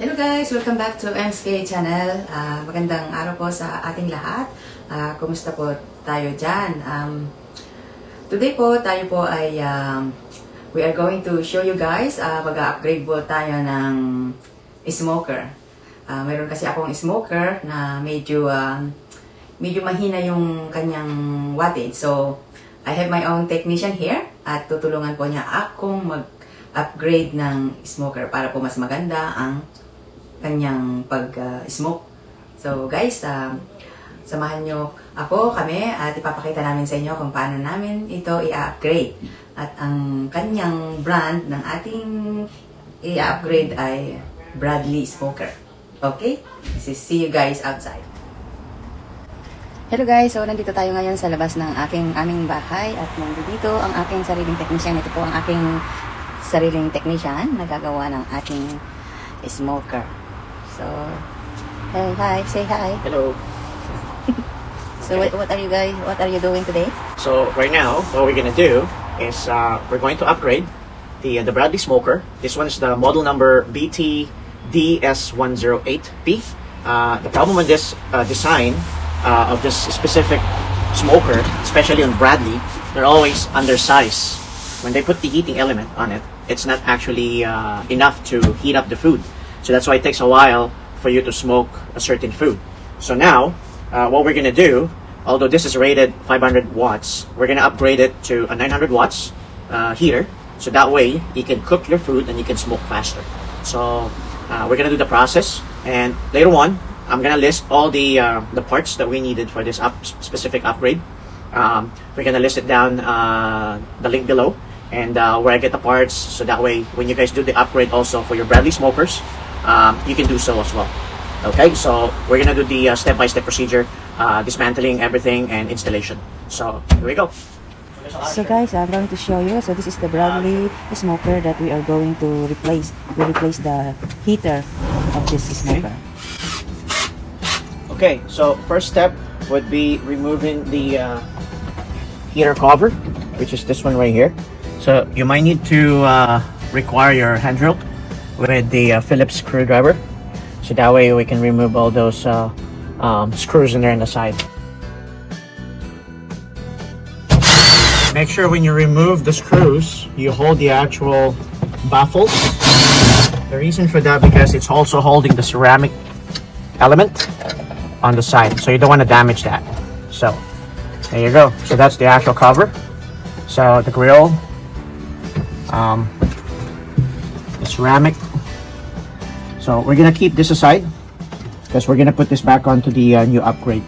Hello guys! Welcome back to MSK channel. Magandang araw po sa ating lahat. Kumusta po tayo dyan? Today po, tayo po ay we are going to show you guys, mag-upgrade po tayo ng smoker. Mayroon kasi akong smoker na medyo mahina yung kanyang wattage. So, I have my own technician here at tutulungan po niya akong mag-upgrade ng smoker para po mas maganda ang kanyang pag-smoke. So guys, samahan nyo kami at ipapakita namin sa inyo kung paano namin ito i-upgrade. At ang kanyang brand ng ating i-upgrade ay Bradley Smoker. Okay? See you guys outside. Hello guys! So nandito tayo ngayon sa labas ng aming bahay at nandito ang aking sariling technician. Ito po ang aking sariling technician na gagawa ng ating smoker. So, hey, hi, say hi. Hello. So, what are you doing today? So right now, what we're gonna do is we're going to upgrade the Bradley smoker. This one is the model number BTDS108P. The problem with this design of this specific smoker, especially on Bradley, they're always undersized. When they put the heating element on it, it's not actually enough to heat up the food. So that's why it takes a while for you to smoke a certain food. So now, what we're gonna do, although this is rated 500 watts, we're gonna upgrade it to a 900 watts heater. So that way, you can cook your food and you can smoke faster. So we're gonna do the process, and later on, I'm gonna list all the parts that we needed for this specific upgrade. We're gonna list it down the link below, and where I get the parts, so that way when you guys do the upgrade also for your Bradley smokers, you can do so as well. Okay, so we're gonna do the step-by-step procedure, dismantling everything and installation. So here we go. So guys, I'm going to show you. So this is the Bradley smoker that we are going to replace. We replace the heater of this smoker. Okay, so first step would be removing the heater cover, which is this one right here. So you might need to require your hand drill with the Phillips screwdriver, so that way we can remove all those screws in there on the side. Make sure when you remove the screws, you hold the actual baffles. The reason for that, because it's also holding the ceramic element on the side, so you don't want to damage that. So there you go. So that's the actual cover. So the grill, the ceramic. So we're gonna keep this aside because we're gonna put this back onto the new upgrade.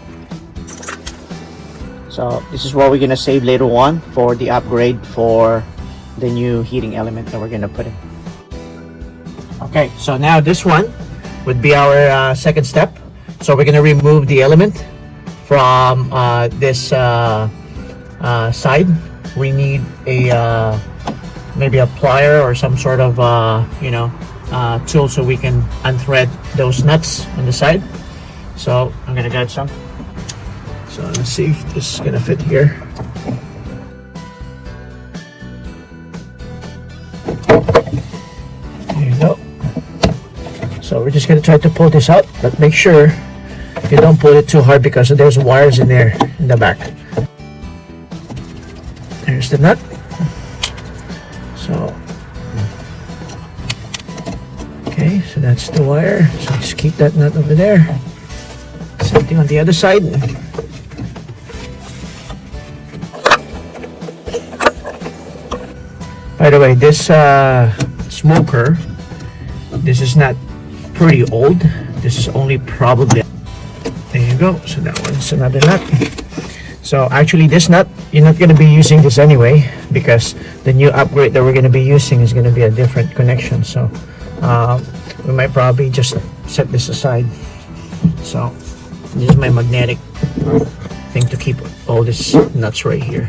So this is what we're gonna save later on for the upgrade for the new heating element that we're gonna put in. Okay, so now this one would be our second step. So we're gonna remove the element from this side. We need a maybe a plier or some sort of tool so we can unthread those nuts on the side. So I'm gonna get some. So let's see if this is gonna fit here. There you go. So we're just gonna try to pull this out, but make sure you don't pull it too hard because there's wires in there in the back. There's the nut. So okay, so that's the wire. So just keep that nut over there. Same thing on the other side. By the way, this smoker, this is not pretty old. This is only probably, there you go. So that one's another nut. So actually this nut, you're not going to be using this anyway, because the new upgrade that we're going to be using is going to be a different connection. So we might probably just set this aside. So this is my magnetic thing to keep all these nuts right here.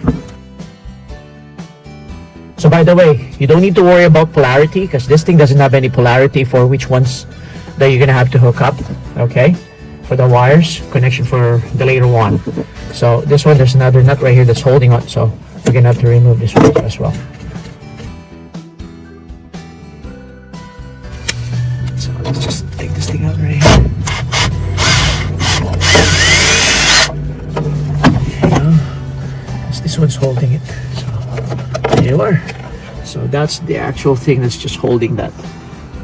So by the way, you don't need to worry about polarity, because this thing doesn't have any polarity for which ones that you're gonna have to hook up. Okay, for the wires connection for the later one. So this one, there's another nut right here that's holding it, so we're gonna have to remove this one as well. So let's just take this one's holding it. So there you are. So that's the actual thing that's just holding that.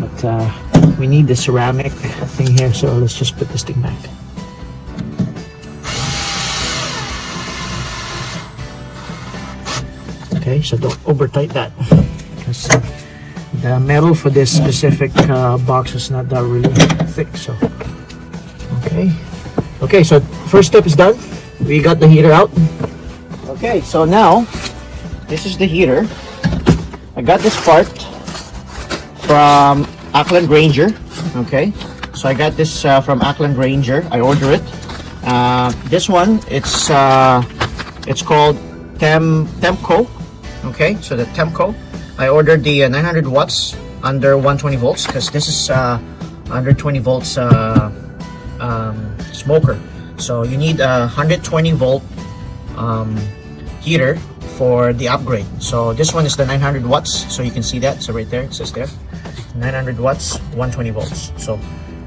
But we need the ceramic thing here, so let's just put this thing back. Okay, so don't over tight that, because the metal for this specific box is not that really thick. So okay, so first step is done. We got the heater out. Okay, so now this is the heater. I got this part from Acklands Grainger. Okay, so I got this from Acklands Grainger. I ordered it. This one, it's called Tempco. Okay, so the Tempco. I ordered the 900 watts under 120 volts because this is under 20 volts smoker. So you need a 120 volt heater for the upgrade. So this one is the 900 watts. So you can see that. So right there, it says there, 900 watts, 120 volts. So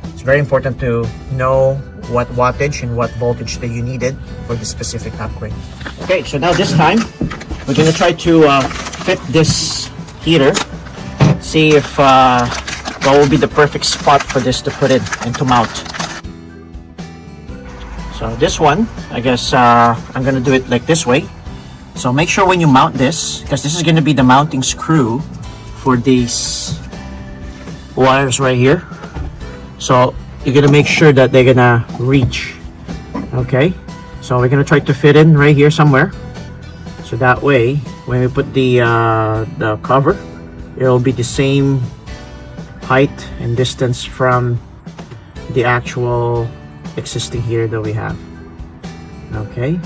it's very important to know what wattage and what voltage that you needed for the specific upgrade. Okay, so now this time we're gonna try to fit this heater. See if what will be the perfect spot for this to put in and to mount. So this one, I guess I'm gonna do it like this way. So make sure when you mount this, because this is gonna be the mounting screw for these wires right here. So you're gonna make sure that they're gonna reach. Okay, so we're gonna try to fit in right here somewhere. So that way, when we put the cover, it'll be the same height and distance from the actual existing heater that we have. Okay,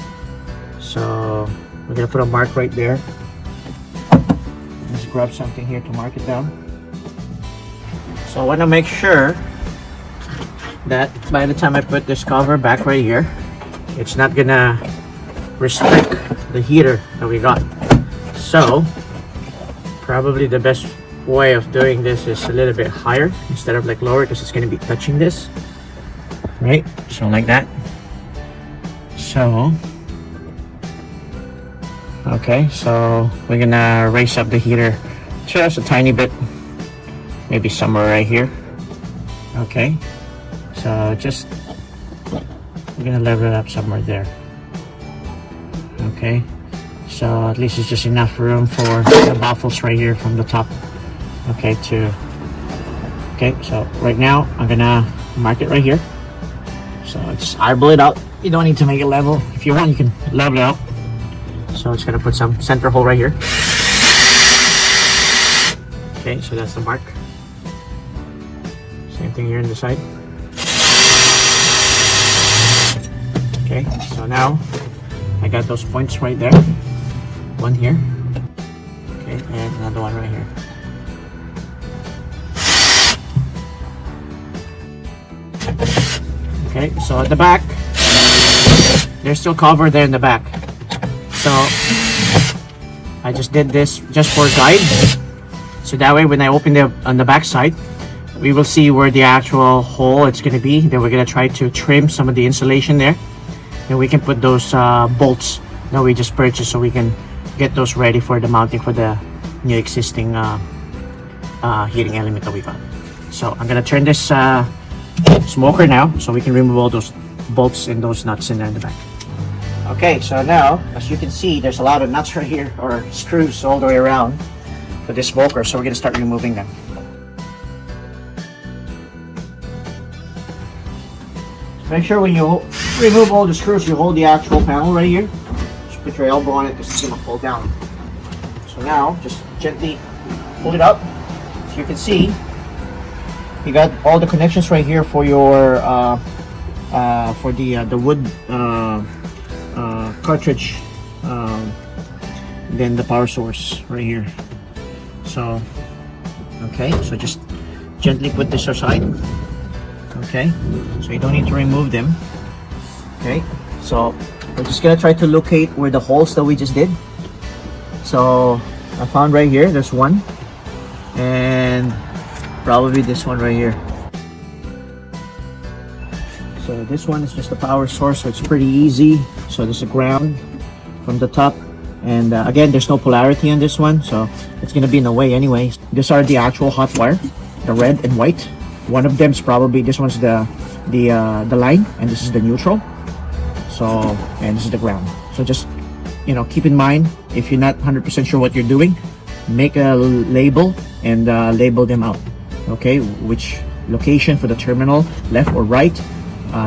so we're gonna put a mark right there. Let's grab something here to mark it down. So I want to make sure that by the time I put this cover back right here, it's not gonna restrict the heater that we got. So probably the best way of doing this is a little bit higher instead of like lower, because it's going to be touching this, right? So like that. So okay, so we're gonna raise up the heater just a tiny bit, maybe somewhere right here. Okay, so just we're gonna level it up somewhere there. Okay, so at least it's just enough room for the baffles right here from the top. Okay, so right now I'm gonna mark it right here. So just eyeball it out. You don't need to make it level. If you want, you can level it out. So it's gonna put some center hole right here. Okay, so that's the mark. Same thing here on the side. Okay, so now I got those points right there. One here. Okay, and another one right here. Okay, so at the back, there's still cover there in the back. So I just did this just for guide. So that way when I open it on the back side, we will see where the actual hole it's going to be. Then we're going to try to trim some of the insulation there. And we can put those bolts that we just purchased, so we can get those ready for the mounting for the new existing heating element that we got. So I'm going to turn this smoker now, so we can remove all those bolts and those nuts in there in the back. Okay, so now as you can see, there's a lot of nuts right here, or screws all the way around for this smoker, so we're going to start removing them. Make sure when you remove all the screws, you hold the actual panel right here. Just put your elbow on it because it's going to fall down. So now just gently pull it up. So you can see you got all the connections right here for your for the wood cartridge, then the power source right here. So okay, so just gently put this aside. Okay, so you don't need to remove them. Okay, so we're just gonna try to locate where the holes that we just did. So I found right here, there's one, and probably this one right here. So this one is just the power source, so it's pretty easy. So there's a ground from the top And again, there's no polarity on this one, so it's gonna be in the way anyway. These are the actual hot wire, the red and white. One of them's probably, this one's the line, and this is the neutral. So, and this is the ground. So just, you know, keep in mind, if you're not 100% sure what you're doing, make a label and label them out. Okay, which location for the terminal, left or right,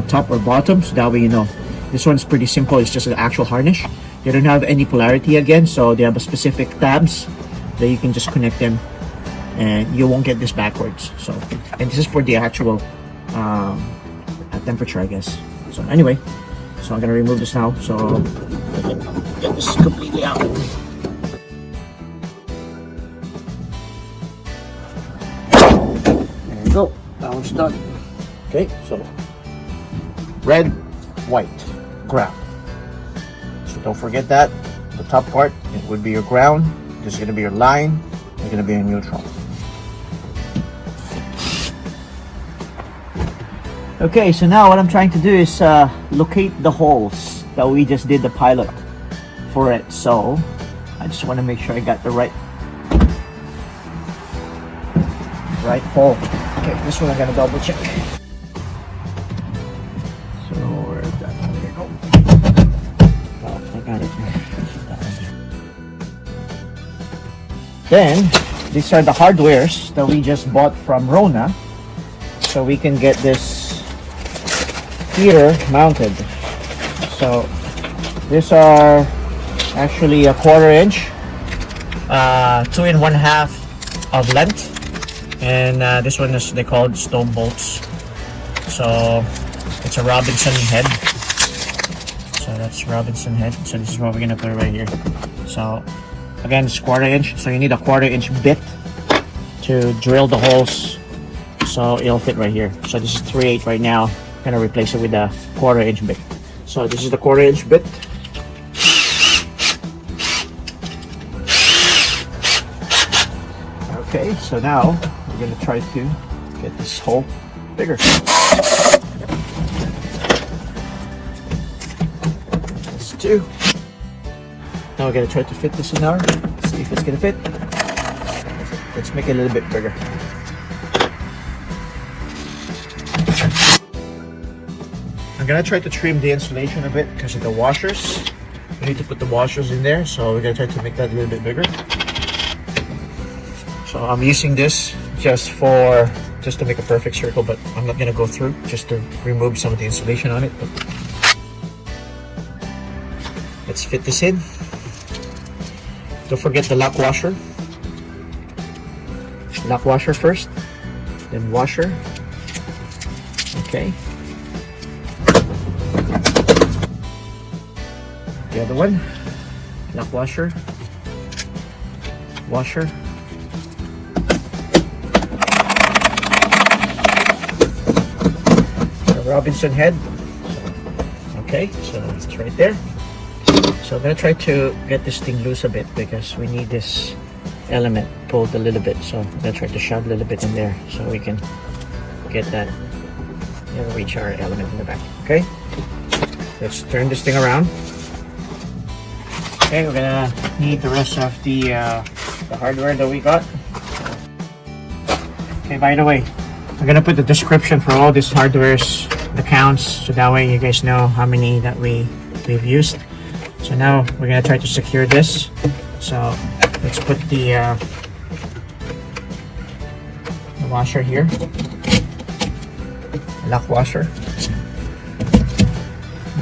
top or bottom, so that way you know. This one's pretty simple, it's just an actual harness. They don't have any polarity again, so they have a specific tabs that you can just connect them and you won't get this backwards. So, and this is for the actual temperature, I guess. So anyway, so I'm gonna remove this now, so I can get this completely out. There you go, that one's done. Okay, so red, white, ground. So don't forget that the top part, it would be your ground. This is going to be your line. It's going to be your neutral. Okay, so now what I'm trying to do is locate the holes that we just did the pilot for it. So I just want to make sure I got the right hole. Okay, this one I'm going to double check. So where's that one? There you go. Oh, I got it. Then these are the hardwares that we just bought from Rona, so we can get this heater mounted. So these are actually a 1/4 inch, 2 1/2 of length, and this one is, they call it stone bolts. So it's a Robinson head. So that's Robinson head. So this is what we're gonna put right here. So again, it's 1/4 inch. So you need a 1/4 inch bit to drill the holes, so it'll fit right here. So this is 3/8 right now. I'm gonna replace it with a 1/4 inch bit. So this is the 1/4 inch bit. Okay, so now we're gonna try to get this hole bigger. That's 2. Now we're gonna try to fit this in our, see if it's gonna fit. Let's make it a little bit bigger. I'm gonna try to trim the insulation a bit because of the washers. We need to put the washers in there, so we're gonna try to make that a little bit bigger. So I'm using this just to make a perfect circle, but I'm not gonna go through, just to remove some of the insulation on it. But let's fit this in. Don't forget the lock washer. Lock washer first, then washer. Okay. The other one, lock washer, washer. The Robinson head. Okay, so it's right there. So I'm gonna try to get this thing loose a bit because we need this element pulled a little bit. So I'm gonna try to shove a little bit in there so we can get that and reach our element in the back. Okay, let's turn this thing around. Okay, we're gonna need the rest of the hardware that we got. Okay, by the way, I'm gonna put the description for all these hardwares, the counts, so that way you guys know how many that we've used. So now we're gonna try to secure this. So let's put the washer here, lock washer,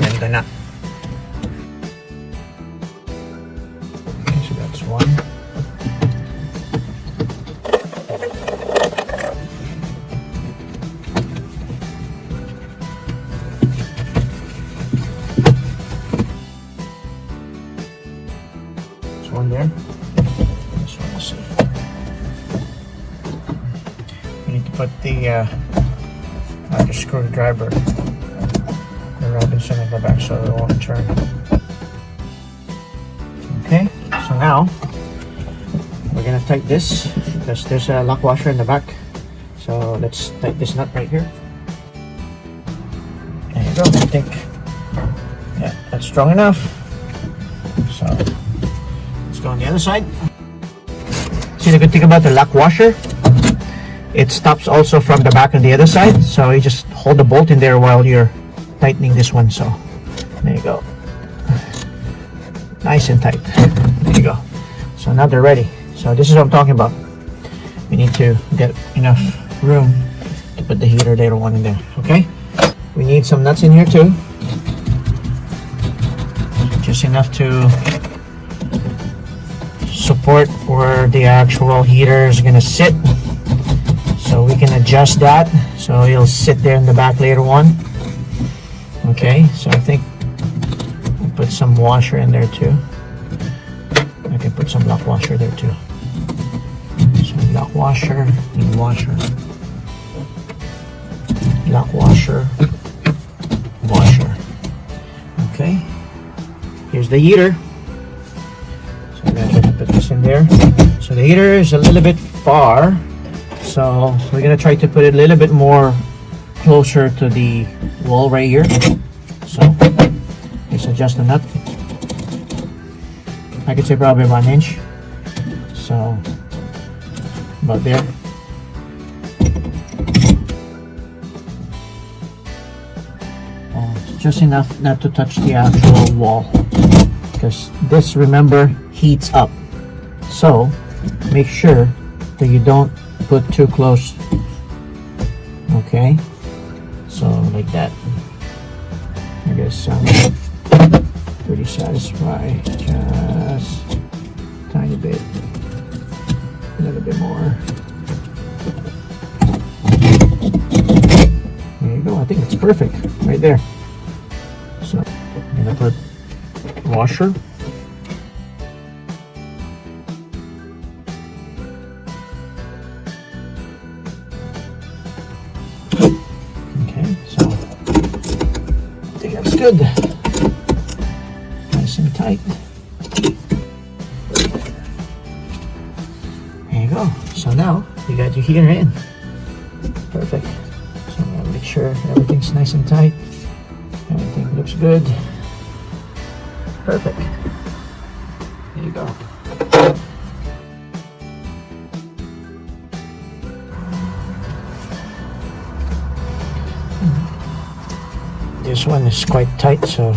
and the nut. Okay, so that's one. One there. This one, let's see. We need to put the screwdriver, the Robinson in the back, so it won't turn. Okay, so now we're gonna tighten this because there's a lock washer in the back. So let's tighten this nut right here. There you go. I think, yeah, that's strong enough. So go on the other side. See, the good thing about the lock washer, it stops also from the back on the other side, so you just hold the bolt in there while you're tightening this one. So there you go, nice and tight. There you go. So now they're ready. So this is what I'm talking about. We need to get enough room to put the heater later on in there. Okay, we need some nuts in here too, just enough to support where the actual heater is gonna sit, so we can adjust that so it'll sit there in the back later on. Okay, so I think we'll put some washer in there too. I can put some lock washer there too. So lock washer and washer, lock washer, washer. Okay, here's the heater. So I'm gonna put this in there. So the heater is a little bit far, so we're gonna try to put it a little bit more closer to the wall right here. So let's adjust the nut. I could say probably 1 inch. So about there. Just enough not to touch the actual wall, because this, remember, heats up. So make sure that you don't put too close. Okay, so like that. I guess I'm pretty satisfied. Just tiny bit, a little bit more. There you go. I think it's perfect right there. So I'm gonna put washer. Okay, so I think that's good. Nice and tight. There you go. So now you got your heater in. Perfect. So I'll make sure everything's nice and tight. Everything looks good. Perfect. There you go. This one is quite tight, so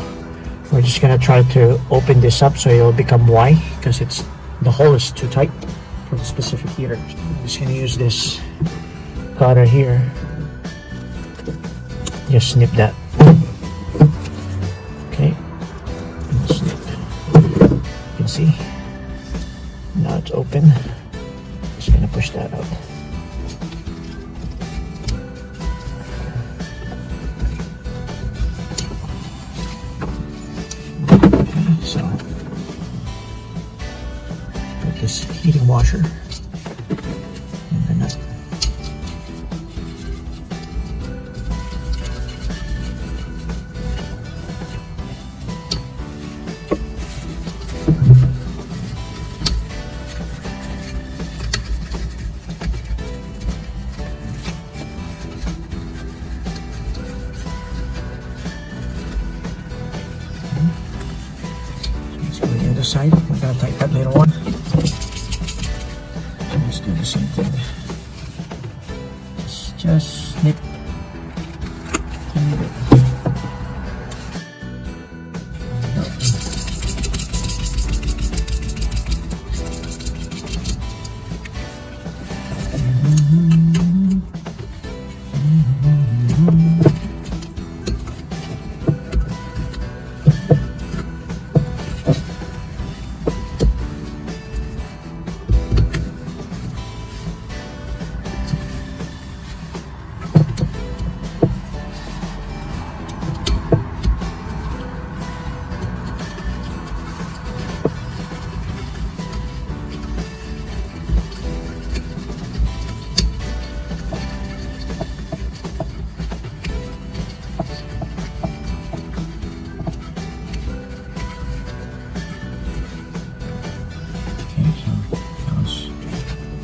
we're just gonna try to open this up so it'll become wide, because the hole is too tight for the specific heater. I'm just gonna use this cutter here. Just snip that. Okay. Snip. You can see. Now it's open. Just gonna push that out. So put this heating washer in the nut. Side. We're gonna tighten that later on. So let's do the same thing. Just snip.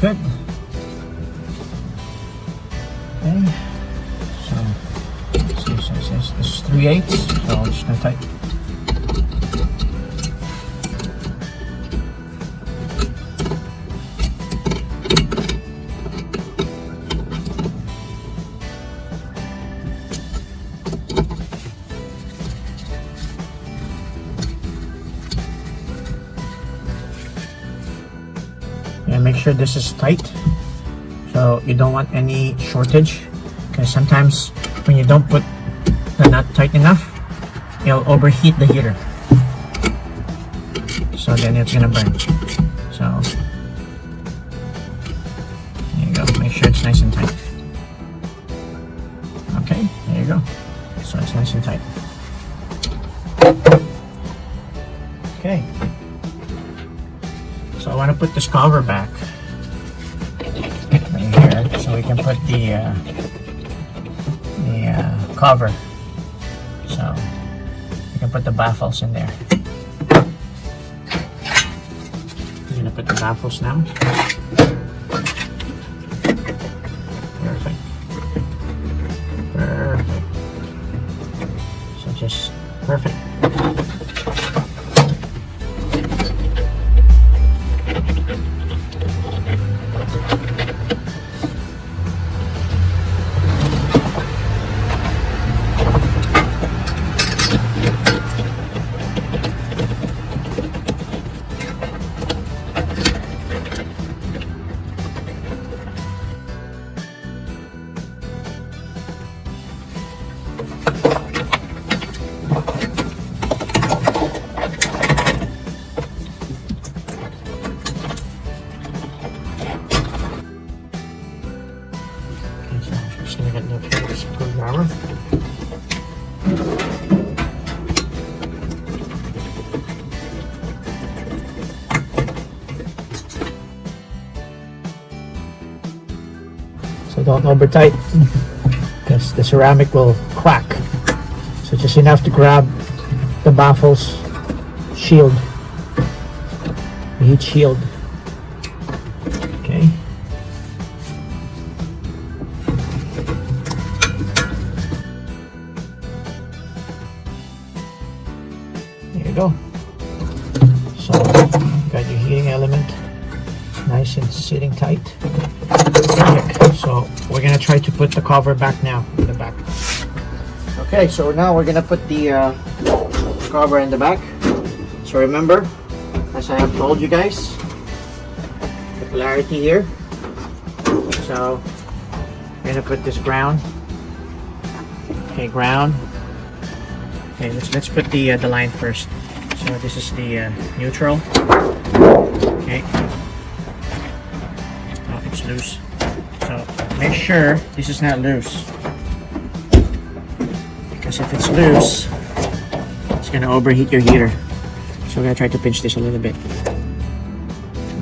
Good. Okay. So let's see, so this is 3/8, so I'm just gonna tighten. and make sure this is tight. So you don't want any shortage, because sometimes when you don't put the nut tight enough, it'll overheat the heater. So then it's gonna burn. So there you go. Make sure it's nice and tight. Okay, there you go. So it's nice and tight. Okay. So I want to put this cover back right here, so we can put the cover. So we can put the baffles in there. I'm gonna put the baffles now. Perfect. Perfect. So just perfect. Just gonna get the screwdriver. So don't over tight, because the ceramic will crack. So just enough to grab the baffles shield, the heat shield. Okay. There you go. So got your heating element nice and sitting tight. Perfect. So we're gonna try to put the cover back now in the back. Okay, so now we're gonna put the cover in the back. So remember, as I have told you guys, the polarity here. So we're gonna put this ground. Okay, ground. Okay, let's put the line first. So this is the neutral. Okay. Oh, it's loose. So make sure this is not loose, because if it's loose, it's gonna overheat your heater. So we're gonna try to pinch this a little bit.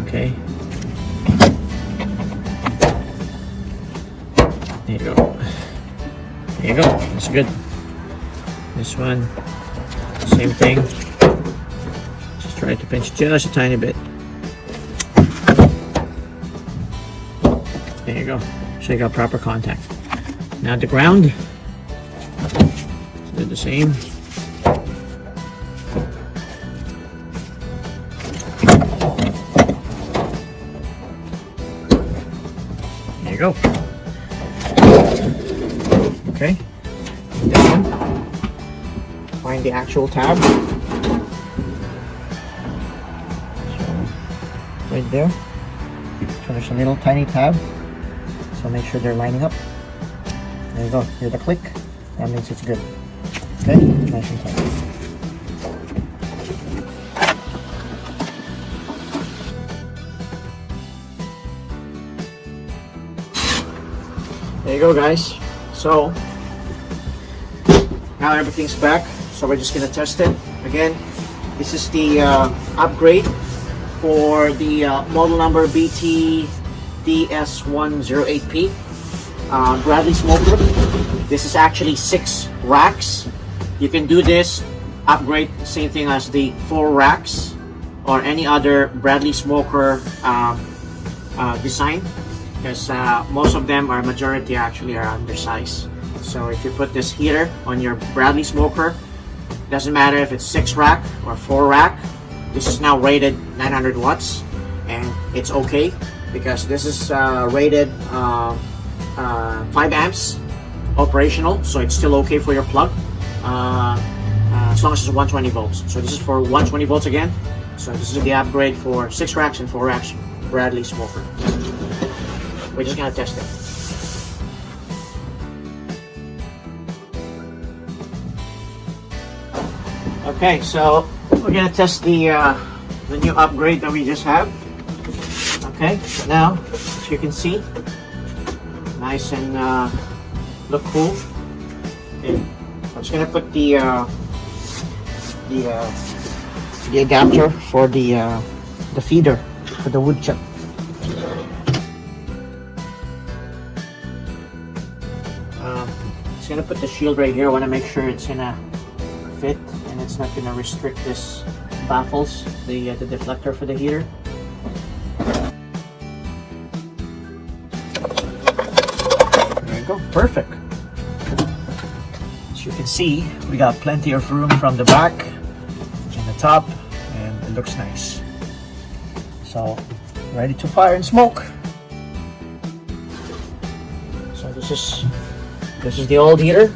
Okay. There you go. There you go. That's good. This one, same thing. Just try to pinch just a tiny bit. There you go. So you got proper contact. Now the ground. Do the same. There you go. Okay. This one. Find the actual tab. So right there. So there's a little tiny tab. So make sure they're lining up. There you go. Hear the click. That means it's good. Okay, nice and tight. There you go, guys. So now everything's back. So we're just gonna test it again. This is the upgrade for the model number BTDS108P Bradley smoker. This is actually 6 racks. You can do this upgrade, same thing as the 4 racks or any other Bradley smoker design, because most of them, or majority actually, are undersized. So if you put this heater on your Bradley smoker, doesn't matter if it's 6 rack or 4 rack, this is now rated 900 watts, and it's okay because this is rated 5 amps operational, so it's still okay for your plug as long as it's 120 volts. So this is for 120 volts again. So this is the upgrade for 6 racks and 4 racks Bradley smoker. We're just gonna test it. Okay, so we're gonna test the new upgrade that we just have. Okay, now as you can see, nice and look cool. Okay, I'm just gonna put the adapter for the feeder for the wood chip. Just gonna put the shield right here. I want to make sure it's gonna fit and it's not gonna restrict this baffles the deflector for the heater. There you go, perfect. As you can see, we got plenty of room from the back and the top, and it looks nice. So, ready to fire and smoke. So this is the old heater,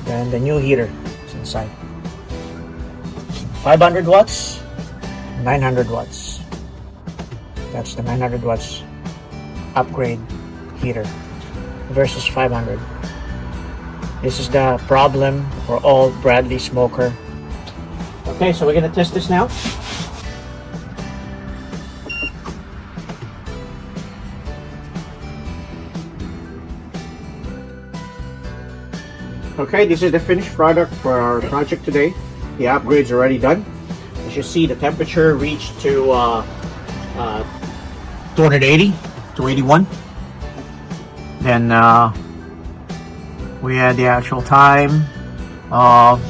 and the new heater is inside. 500 watts, 900 watts. That's the 900 watts upgrade heater versus 500. This is the problem for all Bradley smoker. Okay, so we're gonna test this now. Okay, this is the finished product for our project today. The upgrade's already done. As you see, the temperature reached to 280, 281. Then we had the actual time of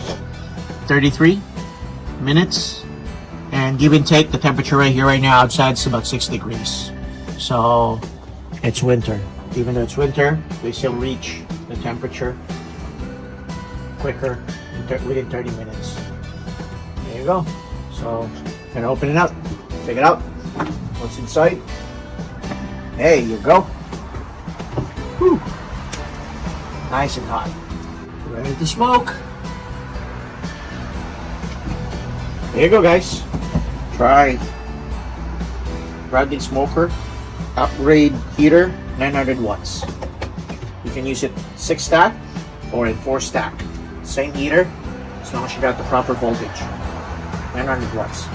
33 minutes. And give and take, the temperature right here, right now, outside is about 6 degrees. So it's winter. Even though it's winter, we still reach the temperature quicker within 30 minutes. There you go. So, gonna open it up. Check it out. What's inside? There you go. Whew. Nice and hot. Ready to smoke. There you go, guys. Try Bradley smoker upgrade heater, 900 watts. You can use it 6 stack or in 4 stack. Same heater, as long as you got the proper voltage. 900 watts.